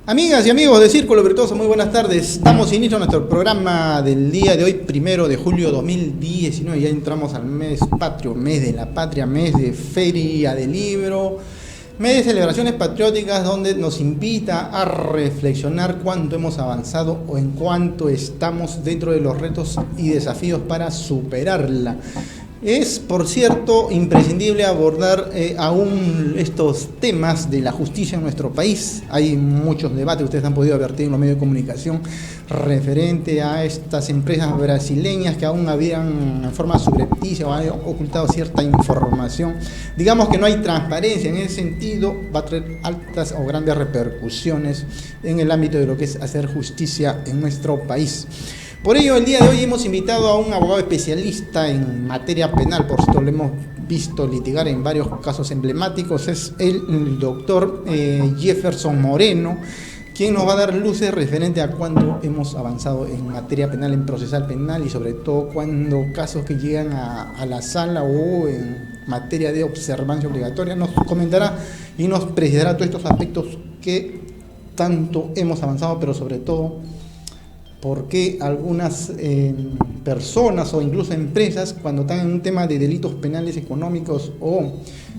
Amigas y amigos de Círculo Virtuoso, muy buenas tardes. Damos inicio a nuestro programa del día de hoy, 1 de julio 2019. Ya entramos al mes patrio, mes de la patria, mes de feria del libro, mes de celebraciones patrióticas, donde nos invita a reflexionar cuánto hemos avanzado o en cuánto estamos dentro de los retos y desafíos para superarla. Es, por cierto, imprescindible abordar aún estos temas de la justicia en nuestro país. Hay muchos debates, ustedes han podido advertir en los medios de comunicación, referente a estas empresas brasileñas que aún habían en forma subrepticia o han ocultado cierta información. Digamos que no hay transparencia en ese sentido, va a traer altas o grandes repercusiones en el ámbito de lo que es hacer justicia en nuestro país. Por ello, el día de hoy hemos invitado a un abogado especialista en materia penal, por cierto, lo hemos visto litigar en varios casos emblemáticos, es el doctor Jefferson Moreno, quien nos va a dar luces referente a cuándo hemos avanzado en materia penal, en procesal penal y sobre todo cuando casos que llegan a la sala o en materia de observancia obligatoria, nos comentará y nos precisará todos estos aspectos que tanto hemos avanzado, pero sobre todo por qué algunas personas o incluso empresas, cuando están en un tema de delitos penales económicos o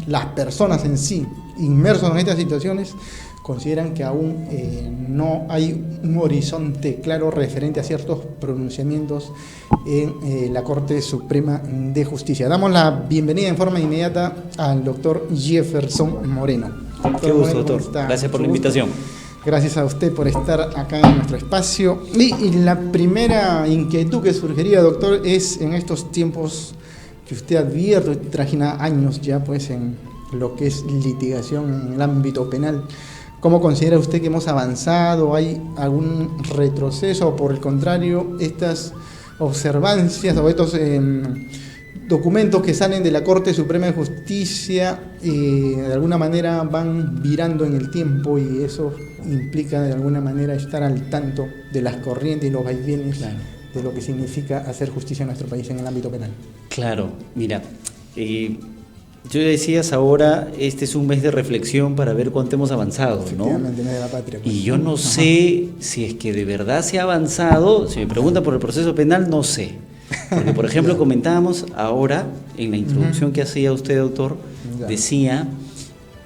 las personas en sí inmersos en estas situaciones, consideran que aún no hay un horizonte claro referente a ciertos pronunciamientos en la Corte Suprema de Justicia. Damos la bienvenida en forma inmediata al doctor Jefferson Moreno. Qué gusto, doctor. Gracias por la invitación. Gracias a usted por estar acá en nuestro espacio. Y la primera inquietud que surgiría, doctor, es en estos tiempos que usted advierte, trajina años ya pues en lo que es litigación en el ámbito penal. ¿Cómo considera usted que hemos avanzado? ¿Hay algún retroceso o por el contrario, estas observancias o estos documentos que salen de la Corte Suprema de Justicia de alguna manera van virando en el tiempo y eso implica de alguna manera estar al tanto de las corrientes y los vaivenes de lo que significa hacer justicia en nuestro país en el ámbito penal? Claro, mira, yo decías ahora, este es un mes de reflexión para ver cuánto hemos avanzado, ¿no? Mes de la patria, pues. Y yo no sé si es que de verdad se ha avanzado, si me preguntan por el proceso penal, no sé. Porque, por ejemplo, comentábamos ahora, en la introducción que hacía usted, doctor, decía,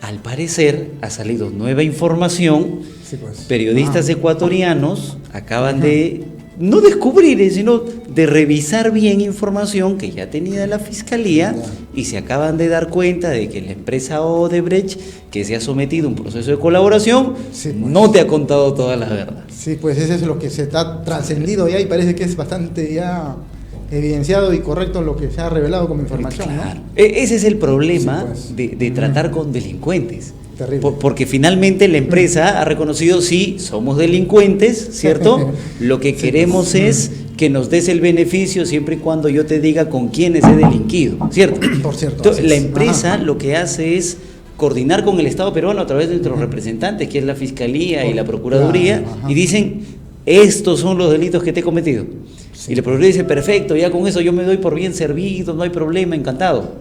al parecer ha salido nueva información, sí, pues. Periodistas ecuatorianos acaban de, no descubrir, sino de revisar bien información que ya tenía la Fiscalía y se acaban de dar cuenta de que la empresa Odebrecht, que se ha sometido a un proceso de colaboración, sí, pues. No te ha contado toda la verdad. Sí, pues eso es lo que se está trascendido ya y parece que es bastante ya evidenciado y correcto lo que se ha revelado como información. Claro. ¿No? Ese es el problema, sí, pues. de tratar con delincuentes. Porque finalmente la empresa ha reconocido, sí, somos delincuentes, ¿cierto? Lo que queremos es que nos des el beneficio siempre y cuando yo te diga con quiénes he delinquido, ¿cierto? Por cierto. Entonces, la empresa lo que hace es coordinar con el Estado peruano a través de nuestros representantes, que es la Fiscalía y la Procuraduría, y dicen, estos son los delitos que te he cometido. Sí. Y la Procuraduría dice, perfecto, ya con eso yo me doy por bien servido, no hay problema, encantado.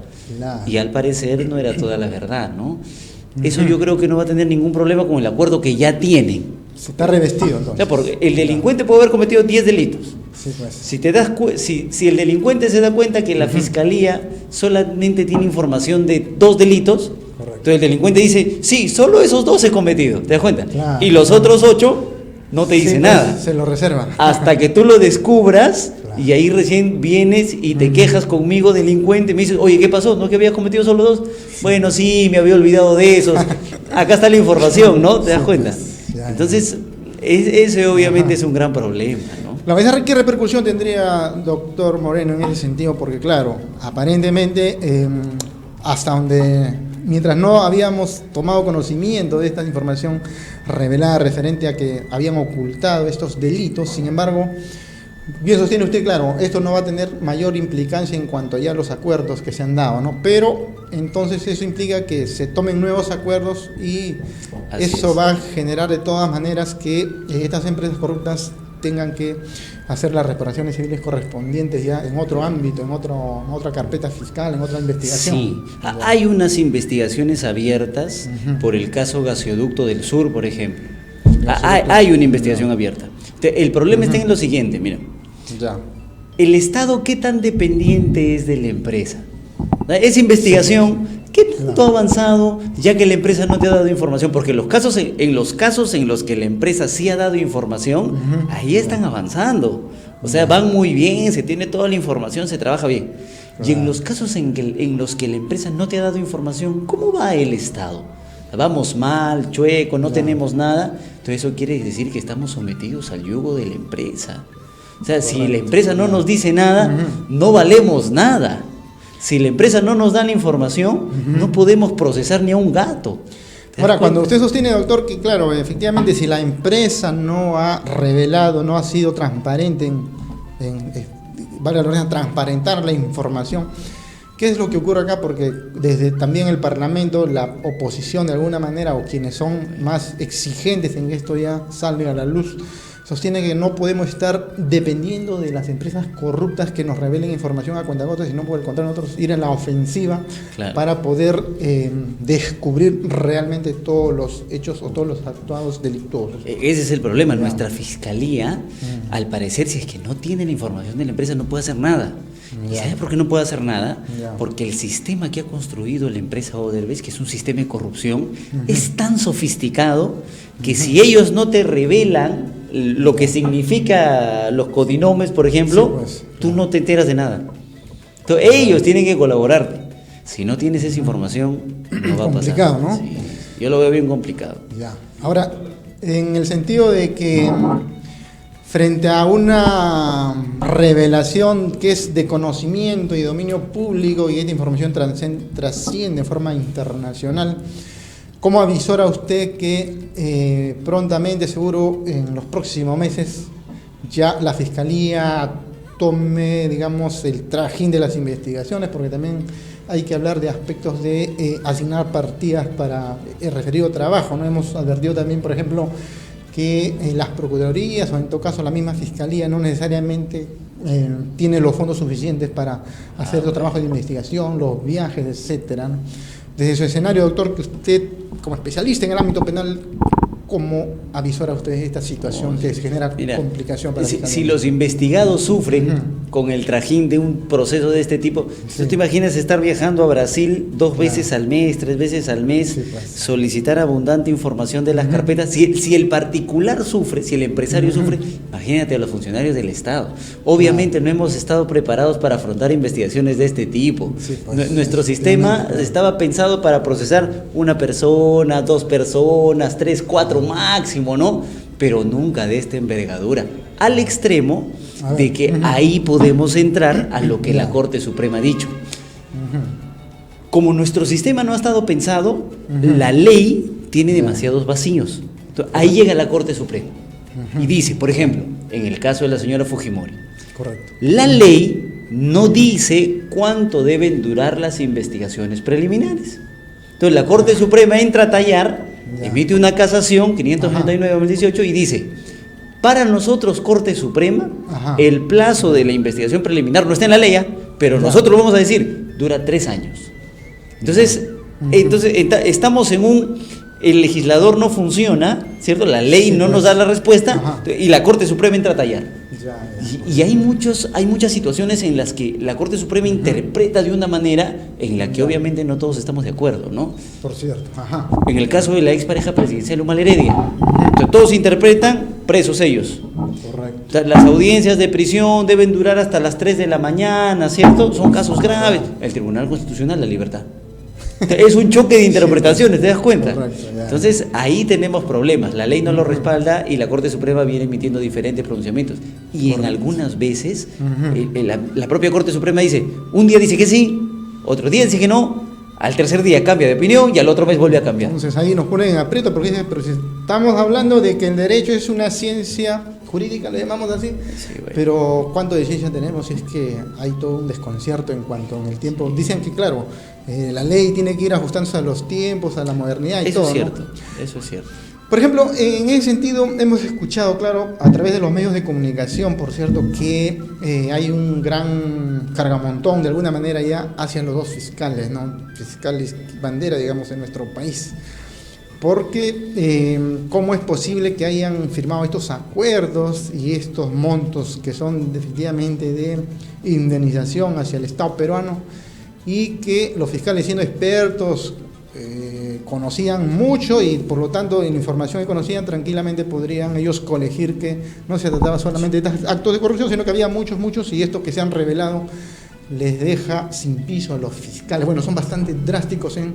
Y al parecer no era toda la verdad, ¿no? Eso yo creo que no va a tener ningún problema con el acuerdo que ya tienen. Se está revestido entonces. O sea, porque el delincuente puede haber cometido 10 delitos. Sí, pues. Si el delincuente se da cuenta que la Fiscalía solamente tiene información de 2 delitos, correcto. Entonces el delincuente dice, sí, solo esos 2 he cometido, ¿te das cuenta? Claro, y los otros 8 no te dice nada. Se lo reservan. Hasta que tú lo descubras, claro. Y ahí recién vienes y te quejas conmigo, delincuente, me dices, oye, ¿qué pasó? ¿No que habías cometido solo 2? Sí. Bueno, sí, me había olvidado de esos. Acá está la información, ¿no? ¿Te das cuenta? Pues, entonces, ese obviamente es un gran problema, ¿no? ¿Qué repercusión tendría, doctor Moreno, en ese sentido? Porque claro, aparentemente, hasta donde, mientras no habíamos tomado conocimiento de esta información revelada referente a que habían ocultado estos delitos, sin embargo, bien sostiene usted, claro, esto no va a tener mayor implicancia en cuanto ya a los acuerdos que se han dado, ¿no? Pero entonces eso implica que se tomen nuevos acuerdos y eso va a generar de todas maneras que estas empresas corruptas tengan que hacer las reparaciones civiles correspondientes ya en otro ámbito, en otra carpeta fiscal, en otra investigación. Sí, hay unas investigaciones abiertas por el caso Gasoducto del Sur, por ejemplo. Hay una investigación abierta. El problema está en lo siguiente, mira. Ya. ¿El Estado qué tan dependiente es de la empresa? Esa investigación, ¿qué tanto ha avanzado ya que la empresa no te ha dado información? Porque en los casos en los que la empresa sí ha dado información, ahí están avanzando. O sea, van muy bien, se tiene toda la información, se trabaja bien. Y en los casos en los que la empresa no te ha dado información, ¿cómo va el Estado? Vamos mal, chueco, no tenemos nada. Entonces eso quiere decir que estamos sometidos al yugo de la empresa. O sea, si la empresa no nos dice nada, no valemos nada. Si la empresa no nos da la información, no podemos procesar ni a un gato. Ahora, cuando usted sostiene, doctor, que claro, efectivamente, si la empresa no ha revelado, no ha sido transparente vale la pena transparentar la información, ¿qué es lo que ocurre acá? Porque desde también el Parlamento, la oposición de alguna manera, o quienes son más exigentes en que esto ya salga a la luz, sostiene que no podemos estar dependiendo de las empresas corruptas que nos revelen información a cuentagotas, sino por el contrario nosotros ir en la ofensiva para poder descubrir realmente todos los hechos o todos los actuados delictuosos. Ese es el problema. Nuestra fiscalía, al parecer, si es que no tiene la información de la empresa, no puede hacer nada. ¿Y sabe por qué no puede hacer nada? Porque el sistema que ha construido la empresa Odebrecht, que es un sistema de corrupción, es tan sofisticado que si ellos no te revelan lo que significa los codinomes, por ejemplo, tú no te enteras de nada. Entonces, ellos tienen que colaborarte. Si no tienes esa información, no va a pasar. Complicado, ¿no? Sí, yo lo veo bien complicado. Ya. Ahora, en el sentido de que frente a una revelación que es de conocimiento y dominio público y esta información trasciende de forma internacional, ¿cómo avisora usted que prontamente, seguro en los próximos meses, ya la Fiscalía tome, digamos, el trajín de las investigaciones? Porque también hay que hablar de aspectos de asignar partidas para el referido trabajo, ¿no? Hemos advertido también, por ejemplo, que las procuradurías o en todo caso la misma Fiscalía no necesariamente tiene los fondos suficientes para hacer los trabajos de investigación, los viajes, etcétera, ¿no? Desde su escenario, doctor, que usted, como especialista en el ámbito penal, ¿cómo avisora usted esta situación que se genera complicación para la Fiscalía? Si los investigados sufren con el trajín de un proceso de este tipo, ¿tú te imaginas estar viajando a Brasil 2 veces al mes, 3 veces al mes, solicitar abundante información de las carpetas? Si el particular sufre, si el empresario sufre, imagínate a los funcionarios del Estado. Obviamente no hemos estado preparados para afrontar investigaciones de este tipo. Nuestro sistema estaba pensado para procesar una persona, 2 personas, 3, 4 máximo, ¿no? Pero nunca de esta envergadura, al extremo de que ahí podemos entrar a lo que la Corte Suprema ha dicho. Como nuestro sistema no ha estado pensado, la ley tiene demasiados vacíos. Entonces, ahí llega la Corte Suprema y dice, por ejemplo, en el caso de la señora Fujimori, la ley no dice cuánto deben durar las investigaciones preliminares. Entonces la Corte Suprema entra a tallar, emite una casación 599/2018 y dice: para nosotros, Corte Suprema, el plazo de la investigación preliminar no está en la ley, pero nosotros vamos a decir, dura 3 años. Entonces, estamos en el legislador no funciona, ¿cierto? La ley no nos da la respuesta y la Corte Suprema entra a tallar. Y hay muchas situaciones en las que la Corte Suprema interpreta de una manera en la que obviamente no todos estamos de acuerdo, ¿no? Por cierto. En el caso de la expareja presidencial Humala Heredia, todos interpretan presos ellos. Correcto. O sea, las audiencias de prisión deben durar hasta las 3 de la mañana, ¿cierto? Son casos graves. El Tribunal Constitucional, la libertad. Es un choque de interpretaciones, ¿te das cuenta? Correcto, entonces ahí tenemos problemas, la ley no lo respalda y la Corte Suprema viene emitiendo diferentes pronunciamientos y en algunas veces la propia Corte Suprema dice, un día dice que sí, otro día dice que no, al tercer día cambia de opinión y al otro mes vuelve a cambiar. Entonces ahí nos ponen en aprieto porque dicen, pero si estamos hablando de que el derecho es una ciencia jurídica, le llamamos así, pero ¿cuánto de ciencia tenemos? Es que hay todo un desconcierto en cuanto en el tiempo. Dicen que claro, la ley tiene que ir ajustándose a los tiempos, a la modernidad y eso todo. Es cierto, ¿no? Eso es cierto. Por ejemplo, en ese sentido hemos escuchado, claro, a través de los medios de comunicación, por cierto, que hay un gran cargamontón de alguna manera ya hacia los 2 fiscales, ¿no? Fiscales bandera, digamos, en nuestro país. porque ¿cómo es posible que hayan firmado estos acuerdos y estos montos que son definitivamente de indemnización hacia el Estado peruano y que los fiscales, siendo expertos, conocían mucho y por lo tanto en la información que conocían tranquilamente podrían ellos colegir que no se trataba solamente de actos de corrupción, sino que había muchos y estos que se han revelado les deja sin piso a los fiscales? Bueno, son bastante drásticos en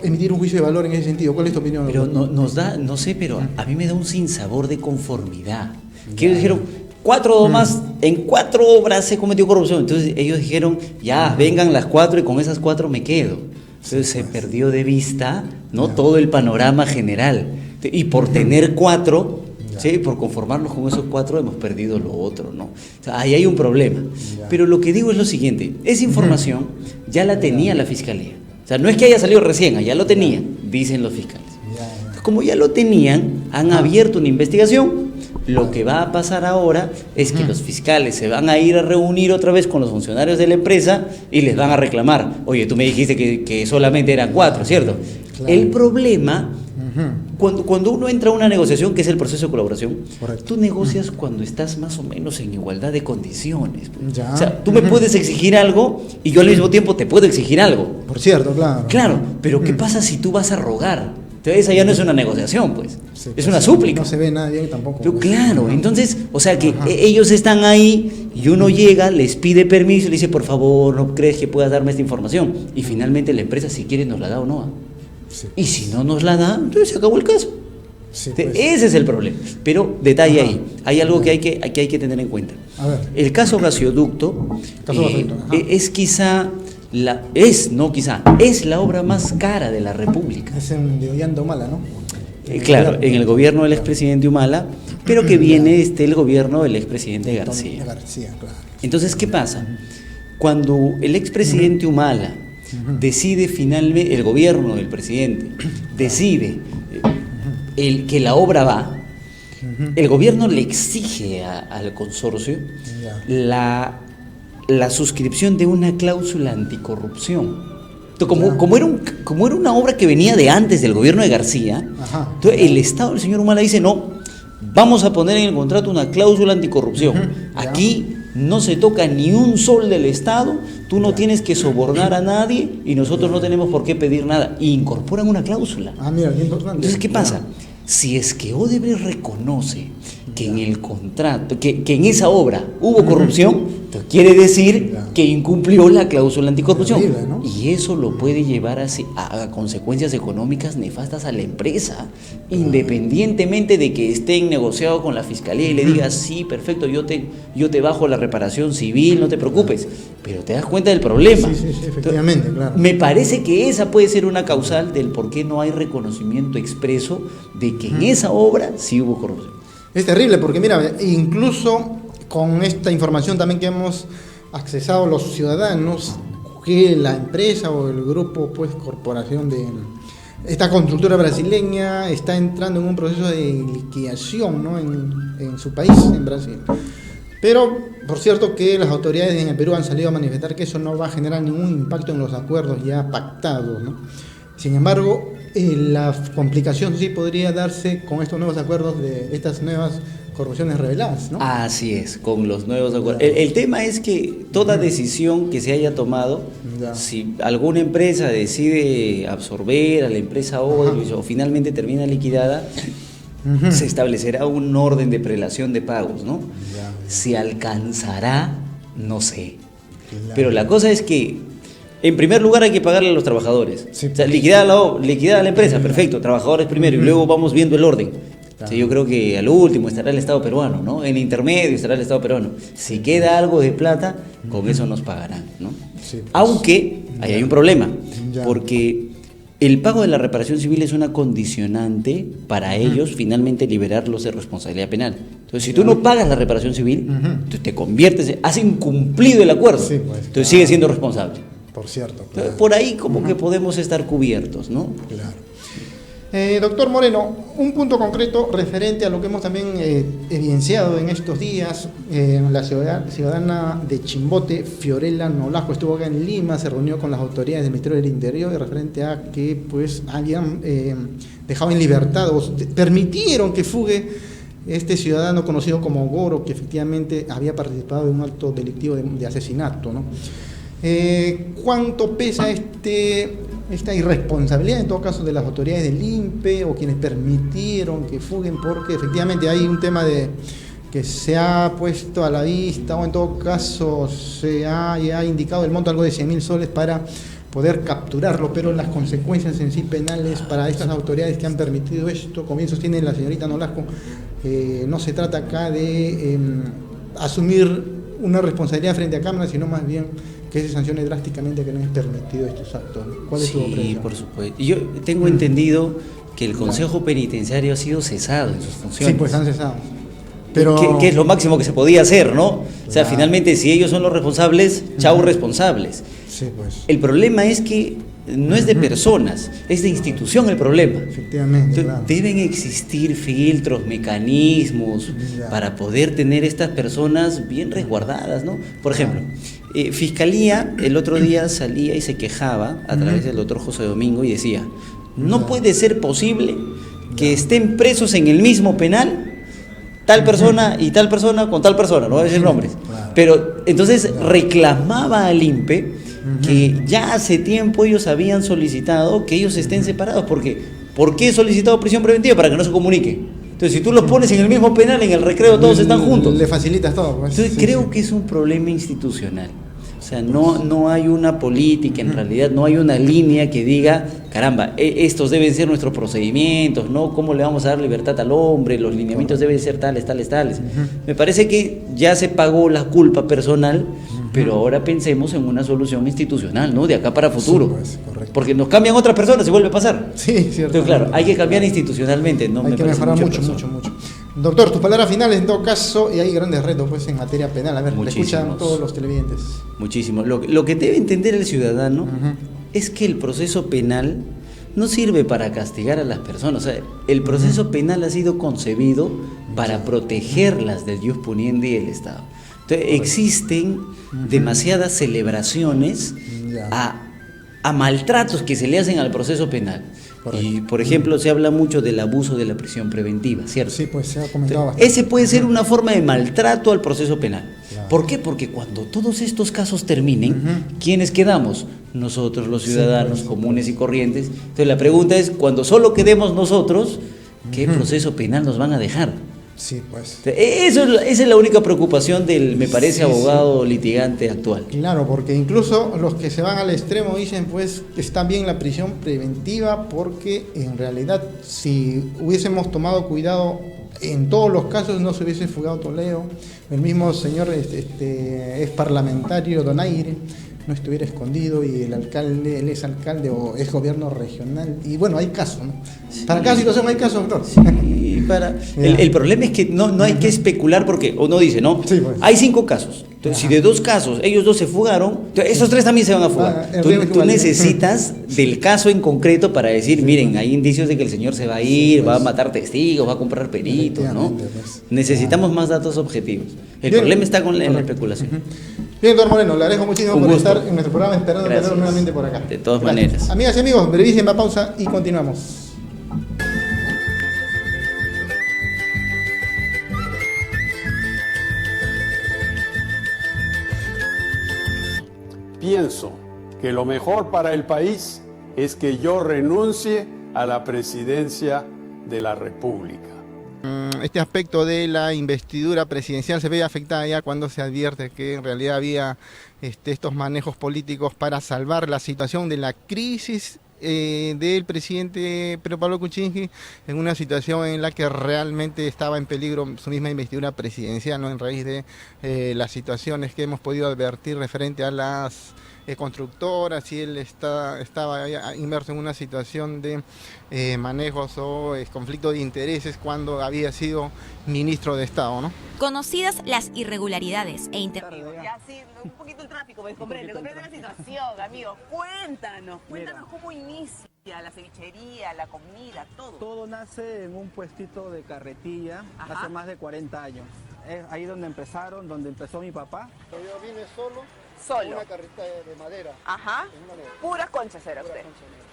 emitir un juicio de valor en ese sentido. ¿Cuál es tu opinión? Pero nos da, no sé, pero a mí me da un sinsabor de conformidad. Que ellos dijeron, 4 más, en 4 obras se cometió corrupción. Entonces ellos dijeron, ya, vengan las 4 y con esas 4 me quedo. Entonces se perdió de vista, ¿no?, todo el panorama general. Y por tener 4, ¿sí?, por conformarnos con esos 4 hemos perdido lo otro, ¿no? O sea, ahí hay un problema. Pero lo que digo es lo siguiente, esa información ya la tenía la Fiscalía. O sea, no es que haya salido recién, ya lo tenían, dicen los fiscales. Entonces, como ya lo tenían, han abierto una investigación. Lo que va a pasar ahora es que los fiscales se van a ir a reunir otra vez con los funcionarios de la empresa y les van a reclamar, oye, tú me dijiste que solamente eran 4, ¿cierto? Claro. El problema, cuando uno entra a una negociación, que es el proceso de colaboración, tú negocias cuando estás más o menos en igualdad de condiciones. Ya. O sea, tú me puedes exigir algo y yo al mismo tiempo te puedo exigir algo. Por cierto, claro. Claro, pero ¿qué pasa si tú vas a rogar? Entonces esa ya no es una negociación, pues, sí, es una súplica. No se ve nadie tampoco. Pero, claro, entonces, o sea que ellos están ahí y uno llega, les pide permiso, le dice, por favor, ¿no crees que puedas darme esta información? Y finalmente la empresa, si quiere, nos la da o no. Sí, y si no nos la da, entonces se acabó el caso. Sí, pues. Ese es el problema. Pero, detalle ahí, hay algo que hay que tener en cuenta. A ver. El caso gasoducto es quizá... es la obra más cara de la República. Es de Ollanta Humala, ¿no? Claro, en el gobierno del expresidente Humala, pero que viene el gobierno del expresidente García. Claro. Entonces, ¿qué pasa? Cuando el expresidente Humala decide finalmente, el gobierno del presidente decide que la obra va, el gobierno le exige al consorcio la suscripción de una cláusula anticorrupción. Entonces, como era una obra que venía de antes del gobierno de García, entonces el Estado del señor Humala dice, no, vamos a poner en el contrato una cláusula anticorrupción. Aquí no se toca ni un sol del Estado, tú no tienes que sobornar a nadie y nosotros no tenemos por qué pedir nada. Y incorporan una cláusula. Mira, bien importante. Entonces, ¿qué pasa? Si es que Odebrecht reconoce que en el contrato, que en esa obra hubo corrupción, quiere decir que incumplió la cláusula anticorrupción. Terrible, ¿no? Y eso lo puede llevar a consecuencias económicas nefastas a la empresa, independientemente de que estén negociados con la fiscalía y le digas, sí, perfecto, yo te bajo la reparación civil, no te preocupes, pero te das cuenta del problema. Sí, efectivamente, claro. Me parece que esa puede ser una causal del por qué no hay reconocimiento expreso de que en esa obra sí hubo corrupción. Es terrible porque, mira, incluso con esta información también que hemos accesado los ciudadanos, que la empresa o el grupo, pues, corporación de esta constructora brasileña está entrando en un proceso de liquidación, ¿no?, en su país, en Brasil. Pero, por cierto, que las autoridades en el Perú han salido a manifestar que eso no va a generar ningún impacto en los acuerdos ya pactados, ¿no? Sin embargo, la complicación sí podría darse con estos nuevos acuerdos de estas nuevas corrupciones reveladas, ¿no? Así es, con los nuevos acuerdos. El tema es que toda decisión que se haya tomado, si alguna empresa decide absorber a la empresa Odebrecht o finalmente termina liquidada, se establecerá un orden de prelación de pagos, ¿no? Si alcanzará, no sé. Pero la cosa es que, en primer lugar, hay que pagarle a los trabajadores. Sí, o sea, liquidar a la empresa, perfecto, trabajadores primero, y luego vamos viendo el orden. Claro. Sí, yo creo que al último estará el Estado peruano, ¿no? En intermedio estará el Estado peruano. Si queda algo de plata, con eso nos pagarán, ¿no? Sí, pues, aunque ahí hay un problema, porque el pago de la reparación civil es una condicionante para ellos finalmente liberarlos de responsabilidad penal. Entonces, si tú no pagas la reparación civil, tú te conviertes, has incumplido el acuerdo, pues, entonces sigues siendo responsable. Por cierto. Claro. Entonces, por ahí como que podemos estar cubiertos, ¿no? Claro. Doctor Moreno, un punto concreto referente a lo que hemos también evidenciado en estos días. La ciudadana de Chimbote, Fiorella Nolasco, estuvo acá en Lima, se reunió con las autoridades del Ministerio del Interior referente a que pues habían dejado en libertad o permitieron que fugue este ciudadano conocido como Goro, que efectivamente había participado de un acto delictivo de asesinato, ¿no? ¿Cuánto pesa esta irresponsabilidad en todo caso de las autoridades del INPE o quienes permitieron que fuguen? Porque efectivamente hay un tema de que se ha puesto a la vista, o en todo caso se ha ya indicado el monto algo de 100.000 soles para poder capturarlo, pero las consecuencias en sí penales para estas autoridades que han permitido esto, comienzos tiene la señorita Nolasco, no se trata acá de asumir una responsabilidad frente a cámaras, sino más bien que se sancione drásticamente que no es permitido estos actos. ¿Cuál es tu opinión? Sí, por supuesto. Yo tengo entendido que el Consejo Penitenciario ha sido cesado en sus funciones. Sí, pues han cesado. Pero que es lo máximo que se podía hacer, ¿no? O sea, finalmente, si ellos son los responsables, chau responsables. Sí, pues. El problema es que no es de personas, es de institución el problema. Efectivamente. Claro. Deben existir filtros, mecanismos para poder tener estas personas bien resguardadas, ¿no? Por ejemplo, Fiscalía el otro día salía y se quejaba a través del doctor José Domingo y decía, no puede ser posible que estén presos en el mismo penal tal persona y tal persona con tal persona, no voy a decir nombres, pero entonces reclamaba al INPE que ya hace tiempo ellos habían solicitado que ellos estén separados, porque ¿por qué he solicitado prisión preventiva? Para que no se comunique. Entonces, si tú los pones en el mismo penal, en el recreo todos están juntos. Le facilitas todo. Pues. Entonces, creo que es un problema institucional. O sea, no hay una política, en realidad no hay una línea que diga, caramba, estos deben ser nuestros procedimientos, ¿no? ¿Cómo le vamos a dar libertad al hombre? Los lineamientos deben ser tales. Me parece que ya se pagó la culpa personal, pero ahora pensemos en una solución institucional, ¿no? De acá para futuro. Sí, pues, correcto. Porque nos cambian otras personas y vuelve a pasar. Sí, cierto. Entonces, claro, hay que cambiar institucionalmente, ¿no? Hay que mejorar mucho. Doctor, tus palabras finales en todo caso, y hay grandes retos pues en materia penal. A ver, le escuchan todos los televidentes. Muchísimo. Lo que debe entender el ciudadano es que el proceso penal no sirve para castigar a las personas. O sea, el proceso penal ha sido concebido para protegerlas del ius puniendi y el Estado. Entonces, existen demasiadas celebraciones a maltratos que se le hacen al proceso penal. Correcto. Y, por ejemplo, se habla mucho del abuso de la prisión preventiva, ¿cierto? Sí, pues se ha comentado bastante. Ese puede ser una forma de maltrato al proceso penal. Claro. ¿Por qué? Porque cuando todos estos casos terminen, ¿quiénes quedamos? Nosotros, los ciudadanos comunes y corrientes. Entonces, la pregunta es, cuando solo quedemos nosotros, ¿qué proceso penal nos van a dejar? Sí, pues. Esa es la única preocupación del, me parece, abogado litigante actual. Claro, porque incluso los que se van al extremo dicen, pues, que está bien la prisión preventiva, porque en realidad, si hubiésemos tomado cuidado en todos los casos, no se hubiese fugado Toledo. El mismo señor es parlamentario, Donaire, no estuviera escondido, y el alcalde, él es alcalde o es gobierno regional, y bueno, hay casos, ¿no? Sí. Para cada situación hay casos, doctor. Sí, el problema es que no hay que especular, porque uno dice, ¿no? Sí, pues. Hay 5 casos. Entonces, si de 2 casos ellos 2 se fugaron, esos 3 también se van a fugar. Tú necesitas del caso en concreto para decir, miren, hay indicios de que el señor se va a ir, va a matar testigos, va a comprar peritos, ¿no? Pues. Necesitamos más datos objetivos. El problema está en la especulación. Bien, doctor Moreno, le agradezco muchísimo por estar en nuestro programa, esperando verlo nuevamente por acá. De todas maneras. Amigas y amigos, brevísima pausa y continuamos. Pienso que lo mejor para el país es que yo renuncie a la presidencia de la República. Este aspecto de la investidura presidencial se ve afectada ya cuando se advierte que en realidad había estos manejos políticos para salvar la situación de la crisis del presidente Pedro Pablo Kuczynski, en una situación en la que realmente estaba en peligro su misma investidura presidencial, ¿no? En raíz de las situaciones que hemos podido advertir referente a las constructoras, y él estaba inmerso en una situación de manejos o conflicto de intereses cuando había sido ministro de Estado, ¿no? Conocidas las irregularidades e Ya sí, un poquito el tráfico, me comprende la situación, amigo. Cuéntanos cómo inicia. La cevichería, la comida, todo. Todo nace en un puestito de carretilla. Ajá. Hace más de 40 años. Es ahí donde empezaron, donde empezó mi papá. Yo vine solo, Solo. una carrita de madera. Ajá. En una negra. Puras conchas era Pura usted. concha negra.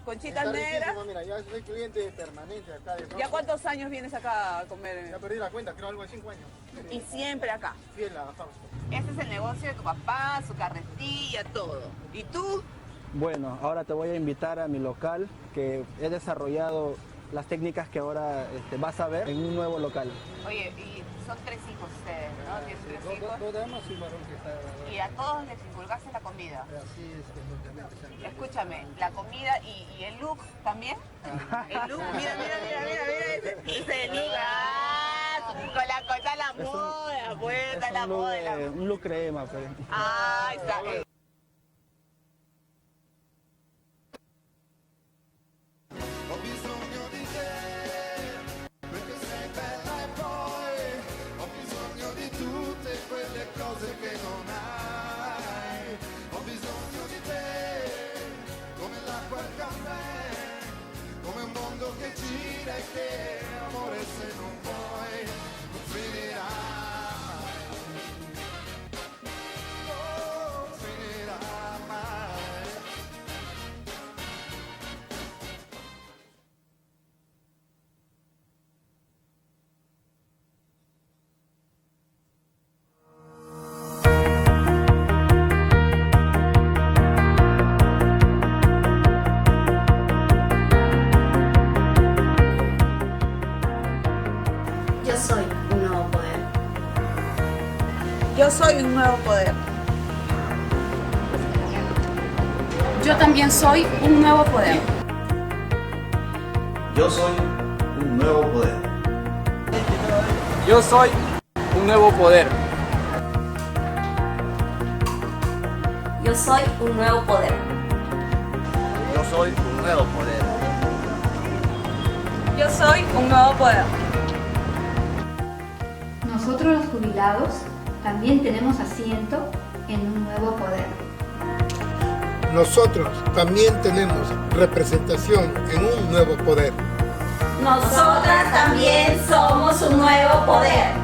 Conchitas Está negras. riquísimo, mira, yo soy cliente permanente acá de ¿Ya cuántos años vienes acá a comer? Ya perdí la cuenta, creo algo de 5 años. Y siempre acá. Fiel a Fausto. Este es el negocio de tu papá, su carretilla, todo. ¿Y tú? Bueno, ahora te voy a invitar a mi local, que he desarrollado las técnicas que ahora vas a ver en un nuevo local. Oye, y son 3 hijos ustedes, ¿no? ¿Tienes 3 hijos? Dos damas y un varón que está... Y a todos les inculcaste la comida. Así es, que Escúchame, la comida y el look también. El look, mira, ese es el look. Ah, con la cosa la moda, pues, está la moda. Un look crema, pues. Ah, está. Ho bisogno di te, perché sei bella e poi ho bisogno di tutte quelle cose che non hai. Ho bisogno di te, come l'acqua al caffè, come un mondo che gira e che amore se non vuoi non finirà. Non finirà mai. Yo soy un nuevo poder. Yo soy un nuevo poder. Yo también soy un nuevo poder. Yo soy un nuevo poder. Yo soy un nuevo poder. Yo soy un nuevo poder. Yo soy un nuevo poder. Yo soy un nuevo poder. Nosotros los jubilados también tenemos asiento en un nuevo poder. Nosotros también tenemos representación en un nuevo poder. Nosotras también somos un nuevo poder.